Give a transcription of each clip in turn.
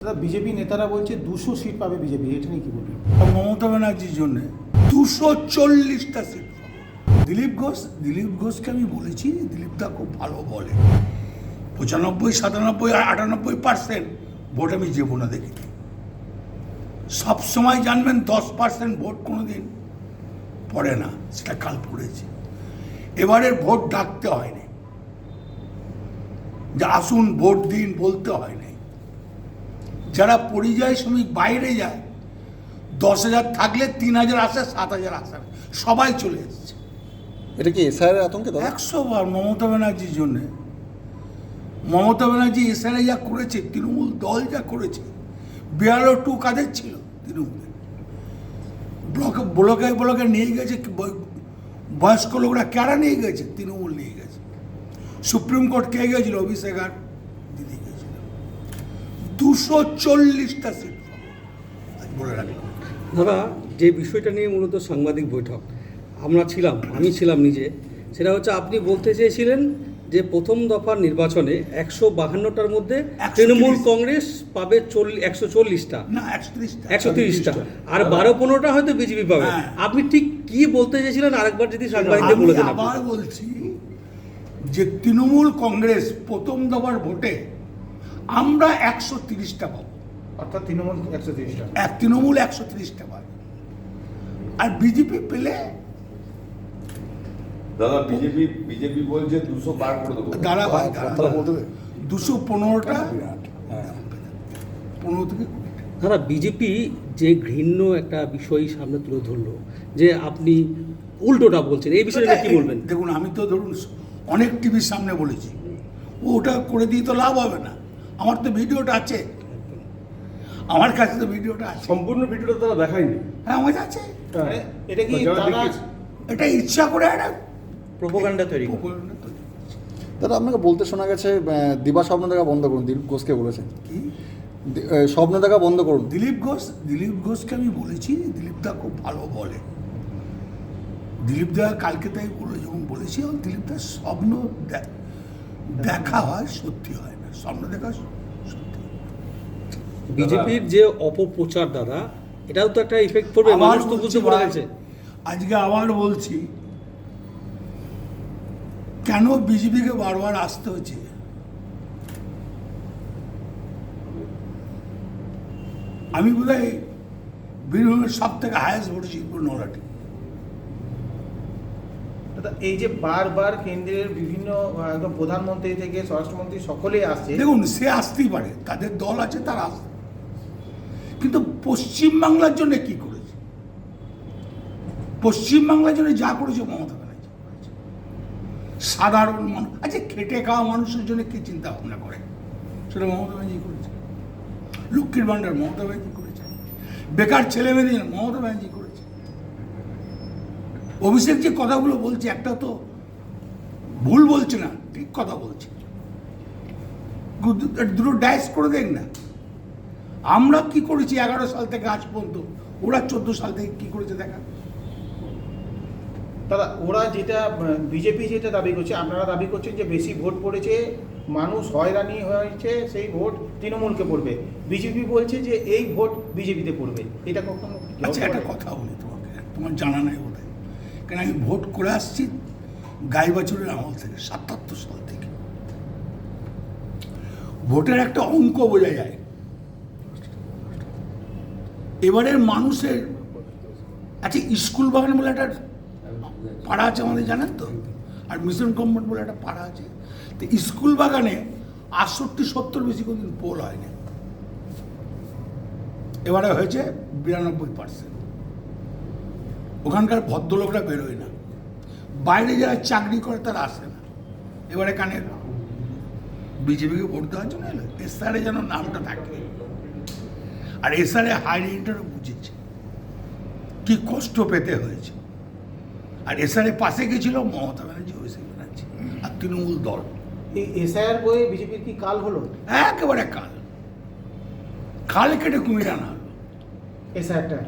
BJP নেতারা বলছে 200 seat পাবে বিজেপি, এটা নিয়ে কি বলবেন? মমতা ব্যানার্জির জন্য 240টা সিট। দিলীপ ঘোষকে আমি বলেছি, দিলীপদা খুব ভালো বলে। 95, 97 আর 98% ভোট আমি যাবো না দেখিনি। সবসময় জানবেন 10% ভোট কোনোদিন পড়ে না, সেটা কাল পড়েছে। এবারের ভোট ডাকতে হয়নি, যে আসুন ভোট দিন বলতে হয়নি। যারা পরিযায়ী শ্রমিক বাইরে যায়, 10,000 থাকলে 3,000 আসে, 7,000 আসে, সবাই চলে এসছে। এটা কি এসআইআর আতঙ্কে? 100 বার মমতা ব্যানার্জির জন্যে। মমতা ব্যানার্জি এসআইআর যা করেছে, তৃণমূল দল যা করেছে, 42 কাদের ছিল তৃণমূলে। ব্লকে নিয়ে গেছে, বয়স্ক লোকরা কারা নিয়ে গেছে? তৃণমূল নিয়ে গেছে। সুপ্রিম কোর্ট কে গেছিল? অভিষেক আর দিদি গেছিল। 240টা সিট বলে রাখলাম। দাদা, যে বিষয়টা নিয়ে মূলত সাংবাদিক বৈঠক আমি ছিলাম নিজে, সেটা হচ্ছে আপনি বলতে চেয়েছিলেন যে প্রথম দফার নির্বাচনে 152টার মধ্যে তৃণমূল কংগ্রেস পাবে 140টা, না 130টা, 130টা, আর 12-15টা হয়তো বিজেপি পাবে। আপনি ঠিক কি বলতে চেয়েছিলেন আরেকবার যদি সাংবাদিকদের বলে দেন। আবার বলছি যে তৃণমূল কংগ্রেস প্রথম দফার ভোটে আমরা 130টা পাবো, অর্থাৎ তৃণমূল 130টা, তৃণমূল 130টা পাবে। আর বিজেপি পেলে, দাদা বিজেপি বলছে 200 পার করে দেবো। দাঁড়া ভাই, তারা বলতে 215টা, 15 থেকে 20টা। দাদা, বিজেপি যে ঘৃণ্য একটা বিষয় সামনে তুলে ধরলো, যে আপনি উল্টোটা বলছেন, এই বিষয়টা কি বলবেন? দেখুন, আমি তো ধরুন অনেক টিভির সামনে বলেছি, ওটা করে দিয়ে তো লাভ হবে না। আমার তো ভিডিওটা আছে, আমার কাছে তো ভিডিওটা আছে। সম্পূর্ণ ভিডিওটা তারা দেখায়নি। হ্যাঁ, আমার আছে। মানে এটা কি যারা তারা দেখেছে। এটা ইচ্ছা করে একটা প্রোপাগান্ডা তৈরি করে? দাদা, আপনাকে বলতে শোনা গেছে দিবা স্বপ্ন দেখা বন্ধ করুন, দিলীপ ঘোষকে বলেছেন। কি? স্বপ্ন দেখা বন্ধ করুন। দিলীপ ঘোষকে আমি বলেছি, দিলীপদা খুব ভালো বলে। দিলীপদা কালকে তাই বলে, যখন বলেছি, দিলীপদার স্বপ্ন দেখা হয়, সত্যি হয় না। স্বপ্ন দেখা সত্যি। বিজেপির যে অপপ্রচার, দাদা, এটাও তো একটা ইফেক্ট পড়বে, মানুষ তো বুঝতে পারে গেছে। আজকে আবার বলছি, কেন বিজেপিকে বারবার আসতে হচ্ছে? আমি বোধহয় বীরভূমের সব থেকে হায়েস্ট ভোট জিতব নলাটি। এই যে বারবার কেন্দ্রের বিভিন্ন একদম প্রধানমন্ত্রী থেকে স্বরাষ্ট্রমন্ত্রী সকলেই আসছে, দেখুন, সে আসতেই পারে, তাদের দল আছে, তারা আসতে। কিন্তু পশ্চিমবাংলার জন্য কি করেছে? পশ্চিমবাংলার জন্য যা করেছে মমতা ব্যানার্জি করেছে। সাধারণ মানুষ, আচ্ছা, খেটে খাওয়া মানুষের জন্য কি চিন্তা ভাবনা করে, সেটা মমতা ব্যানার্জি করেছে। লক্ষ্মীর ভাণ্ডার মমতা ব্যানার্জি করেছে। বেকার ছেলে মেয়েদের জন্য মমতা ব্যানার্জি করেছে। অভিষেক যে কথাগুলো বলছে, একটা তো ভুল বলছে না, ঠিক কথা বলছে। দুটো ডাইস করে দেখ না। আমরা কি করেছি 11 সাল থেকে আজ পর্যন্ত, ওরা 14 সাল থেকে কি করেছে দেখা। দাদা, ওরা যেটা বিজেপি যেটা দাবি করছে, আপনারা দাবি করছেন যে বেশি ভোট পড়েছে, মানুষ হয়রানি হয়েছে, সেই ভোট তৃণমূলকে পড়বে। বিজেপি বলছে যে এই ভোট বিজেপিতে পড়বে। এটা কখনো? আচ্ছা, একটা কথা বলি তোমাকে, তোমার জানা নাই বোধ হয়, কেন আমি ভোট করে আসছি গাইবাছুরের আমল থেকে, 77 সাল থেকে। ভোটের একটা অঙ্ক বোঝা যায়। এবারের মানুষের, আচ্ছা, স্কুল বাগান বলে একটা পাড়া আছে আমাদের, জানেন তো? আর মিশন কম্পাউন্ড বলে একটা পাড়া আছে। তো স্কুল বাগানে 68-70 বেশি কোনদিন পোল হয়নি, এবারে হয়েছে 92%। ওখানকার ভদ্রলোকরা বেরোয় না, বাইরে যারা চাকরি করে তারা আসে না। এবারে কানে বিজেপিকে ভোট দেওয়ার জন্য এলো, এসআরে যেন নামটা থাকে। আর এসআরে হাই রেঞ্জটারও বুঝেছে কি কষ্ট পেতে হয়েছে। আর এসআরে পাশে গেছিল মমতা ব্যানার্জি, অভিষেক ব্যানার্জি আর তৃণমূল দল। এই এসআইআর বয়ে বিজেপির কি কাল হলো? একেবারে খাল কেটে কুমির আনা হলো এসআইআরটা।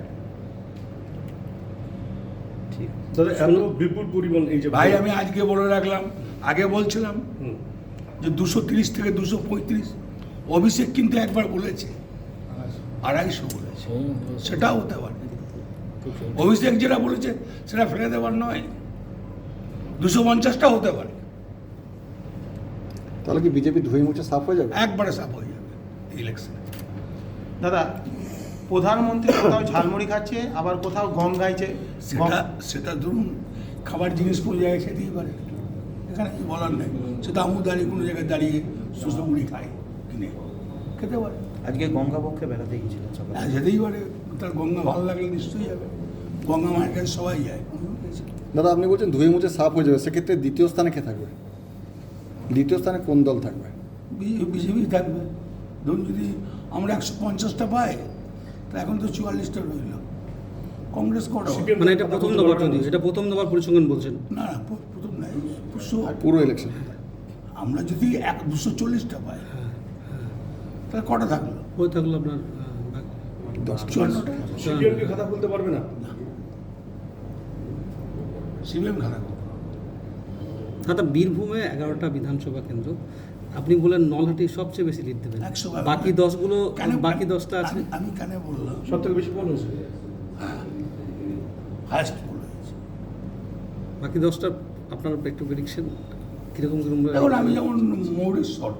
দাদা, এত বিপুল পরিমাণ এই যে ভাই, আমি আজকে বলে রাখলাম, আগে বলছিলাম যে 230 থেকে 235। অভিষেক কিন্তু একবার বলেছে 250 বলেছে, সেটাও হতে পারে। অভিষেক যেটা বলেছে সেটা ফেলে দেওয়ার নয়, 250টা হতে পারে, তাহলে কি বিজেপি ধুয়ে মুছে সাফ হয়ে যাবে? একবারে সাফ হয়ে যাবে ইলেকশনে। দাদা, প্রধানমন্ত্রী কোথাও ঝালমুড়ি খাচ্ছে, আবার কোথাও গম গাইছে। সেটা ধরুন খাবার জিনিস কোনো জায়গায় খেতেই পারে, এখানে কি বলার নেই। সেটা আমু দাঁড়িয়ে কোনো জায়গায় দাঁড়িয়ে শুষ্ক মুড়ি খায়, কিনে খেতে পারে। আজকে গঙ্গাপক্ষে বেড়াতে গিয়েছিলেন সকালে। হ্যাঁ, যেতেই পারে, তার গঙ্গা ভালো লাগলে নিশ্চয়ই যাবে, গঙ্গা মায়ের কাছে সবাই যায়। দাদা আপনি বলছেন ধুয়ে মুছে সাফ হয়ে যাবে, সেক্ষেত্রে দ্বিতীয় স্থানে কে থাকবে? দ্বিতীয় স্থানে কোন দল থাকবে? বিজেপি থাকবে। ধরুন যদি আমরা 150টা পাই, তা এখন তো 44টা রইল, কংগ্রেস কটা হবে? মানে এটা প্রথম দফার যদি, এটা প্রথম দফার পরিসংখ্যান বলছেন। না না, প্রথম নাই, পুরো ইলেকশন আমরা যদি 240টা পাই, তাহলে কটা থাকলো? হয়ে থাকলো আপনার 54টা। সিপিএম কি খাতা খুলতে পারবে না? সিপিএম খারাপ। দাদা, বীরভূমে 11টা বিধানসভা কেন্দ্র, আপনি বলেন নলহাটি সবচেয়ে বেশি লিড দেবেন, 100 বাকি 10গুলো, বাকি 10টা আছে। আমি কেন বললাম সব থেকে বেশি পোল হয়েছে। হায়েস্ট পোল হয়েছে। বাকি 10টা আপনার একটু প্রেডিকশন কিরকম কিরকম? এখন আমি যেমন মৌরেশ্বর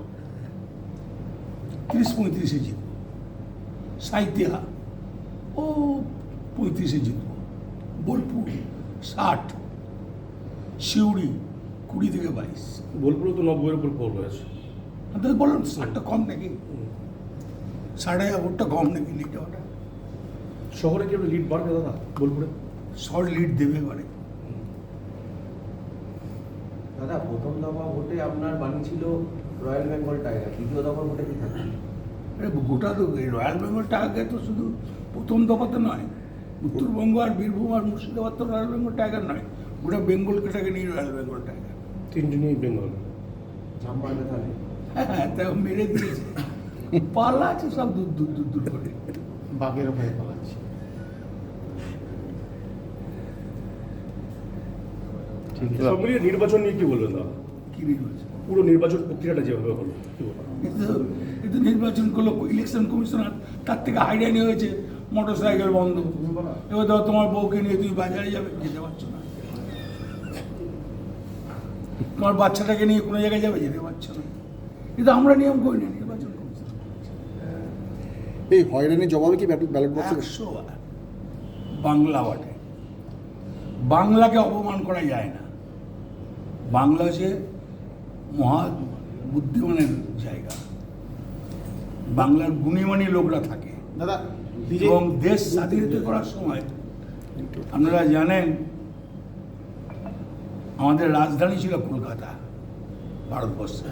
30-35-এ জিতব, সাইতিয়া ও 35-এ জিতব, বোলপুর 60, শিউড়ি 20-22। বোলপুরে তো 90-এর উপর পোল হয়েছে। আপনাদের বললাম 60টা কম নাকি, 60,000 কম নাকি লিড ওটা? শহরে কি লিড বাড়বে দাদা বোলপুরে? শর্ট লিড দেবে এবারে। দাদা, প্রথম দফা ভোটে আপনার বাণী ছিল রয়্যাল বেঙ্গল টাইগার, দ্বিতীয় দফা ভোটে কি থাকবে? আরে গোটা তো এই রয়্যাল বেঙ্গল টাইগার তো শুধু প্রথম দফাতে নয়, উত্তরবঙ্গ আর বীরভূম আর মুর্শিদাবাদ তো রয়্যাল বেঙ্গল টাইগার নয়, গোটা বেঙ্গলটাকে নিয়ে রয়্যাল বেঙ্গল টাইগার। তিনটে নিয়ে বেঙ্গল ঝাম মারবে তাহলে? হ্যাঁ, তা মেরে দিয়েছে, পালা আছে সব দূর দূর দূর দূর করে। বাঘের ভয়ে পালাচ্ছে। সব মিলিয়ে নির্বাচন নিয়ে কি বলবেন দাদা? কি নির্বাচন? পুরো নির্বাচন প্রক্রিয়াটা যেভাবে হলো কি বলবেন? কিন্তু নির্বাচন করলো ইলেকশন কমিশনার, তার থেকে হাইরানি হয়েছে মোটর সাইকেল বন্ধ। এবার ধরো তোমার বউকে নিয়ে তুমি বাজারে যাবে, যেতে পারছো না। তোমার বাচ্চাটাকে নিয়ে কোনো জায়গায় যাবে, যেতে পারছো না। কিন্তু আমরা নিয়ম করি না, নির্বাচন কমিশন। এই হয়রানির জবাবে কি ব্যালট বক্সে 100 বাংলা বটে, বাংলাকে অপমান করা যায় না। বাংলা হচ্ছে মহা বুদ্ধিমানের জায়গা, বাংলার গুণীমানী লোকরা থাকে। দাদা, এবং দেশ স্বাধীনতা করার সময় আপনারা জানেন আমাদের রাজধানী ছিল কলকাতা, ভারতবর্ষে।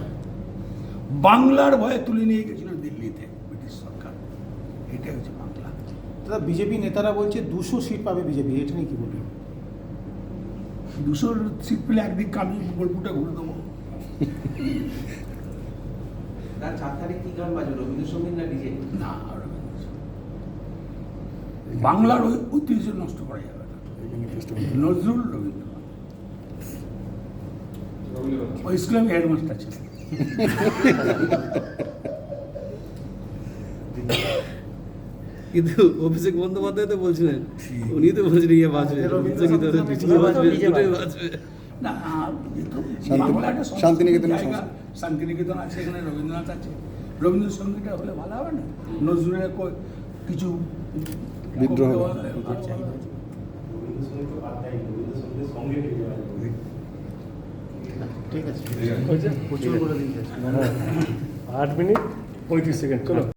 বাংলার ভয়ে তুলে নিয়ে গেছিল দিল্লিতে ব্রিটিশ সরকার। এটাই হচ্ছে বাংলা। দাদা, বিজেপি নেতারা বলছে 200 সিট পাবে বিজেপি, এটা নিয়ে কি বলবেন? 200 সিট পেলে একদিক আমি বোলপুরটা ঘুরে দেবো। তার 4 তারিখ কি গান বাজবে, রবীন্দ্রসঙ্গীত না ডিজে? না, বাংলার ওই ঐতিহ্য নষ্ট করা যাবে না। নজরুল, রবীন্দ্রনাথ, ওই স্কুলে আমি হেডমাস্টার ছিলাম। কিন্তু অভিষেক বন্দ্যোপাধ্যায় তো বলছিলেন, উনি তো বলছেন ইয়ে বাজবে, রবীন্দ্রসঙ্গীত বাজবে, দুটোই বাজবে। না, শান্তিনিকেতন শান্তিনিকেতন সংস্থা। শান্তিনিকেতন আছে, এখানে রবীন্দ্রনাথ আছে। রবীন্দ্রসঙ্গীতটা হলে ভালো হবে না? নজরুলের কিছু বিদ্রোহ। ঠিক আছে, প্রচুর বলে দিয়েছে। 8 মিনিট 35 সেকেন্ড, চলো।